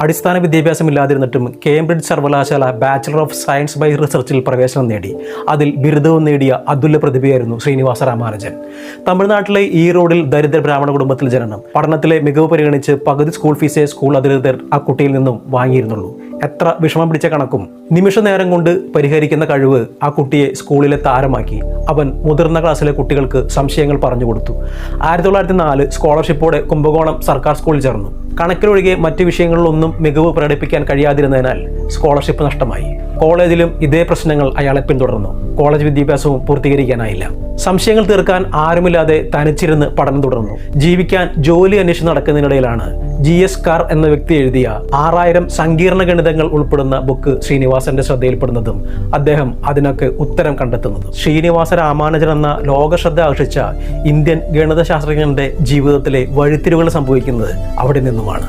അടിസ്ഥാന വിദ്യാഭ്യാസമില്ലാതിരുന്നിട്ടും കേംബ്രിഡ്ജ് സർവകലാശാല bachelor of science by റിസർച്ചിൽ പ്രവേശനം നേടി അതിൽ ബിരുദവും നേടിയ അതുല്യ പ്രതിഭയായിരുന്നു ശ്രീനിവാസ രാമാനുജൻ. തമിഴ്നാട്ടിലെ ഈറോഡിൽ ദരിദ്ര ബ്രാഹ്മണ കുടുംബത്തിൽ ജനനം. പഠനത്തിലെ മികവ് പരിഗണിച്ച് പകുതി സ്കൂൾ ഫീസേ സ്കൂൾ അധികൃതർ ആ കുട്ടിയിൽ നിന്നും വാങ്ങിയിരുന്നുള്ളൂ. എത്ര വിഷമം പിടിച്ച കണക്കും നിമിഷ നേരം കൊണ്ട് പരിഹരിക്കുന്ന കഴിവ് ആ കുട്ടിയെ സ്കൂളിലെ താരമാക്കി. അവൻ മുതിർന്ന ക്ലാസ്സിലെ കുട്ടികൾക്ക് സംശയങ്ങൾ പറഞ്ഞു കൊടുത്തു. 1904 സ്കോളർഷിപ്പോടെ കുംഭകോണം സർക്കാർ സ്കൂളിൽ ചേർന്നു. കണക്കിലൊഴികെ മറ്റ് വിഷയങ്ങളിലൊന്നും മികവ് പ്രകടിപ്പിക്കാൻ കഴിയാതിരുന്നതിനാൽ സ്കോളർഷിപ്പ് നഷ്ടമായി. കോളേജിലും ഇതേ പ്രശ്നങ്ങൾ അയാളെ പിന്തുടർന്നു. കോളേജ് വിദ്യാഭ്യാസവും പൂർത്തീകരിക്കാനായില്ല. സംശയങ്ങൾ തീർക്കാൻ ആരുമില്ലാതെ തനിച്ചിരുന്ന് പഠനം തുടർന്നു. ജീവിക്കാൻ ജോലി അന്വേഷിച്ച് നടക്കുന്നതിനിടയിലാണ് GS കാർ എന്ന വ്യക്തി എഴുതിയ 6000 സങ്കീർണ ഗണിതങ്ങൾ ഉൾപ്പെടുന്ന ബുക്ക് ശ്രീനിവാസന്റെ ശ്രദ്ധയിൽപ്പെടുന്നതും അദ്ദേഹം അതിനൊക്കെ ഉത്തരം കണ്ടെത്തുന്നതും. ശ്രീനിവാസ രാമാനുജൻ എന്ന ലോകശ്രദ്ധ ആകർഷിച്ച ഇന്ത്യൻ ഗണിതശാസ്ത്രജ്ഞന്റെ ജീവിതത്തിലെ വഴിത്തിരിവുകൾ സംഭവിക്കുന്നത് അവിടെ നിന്നുമാണ്.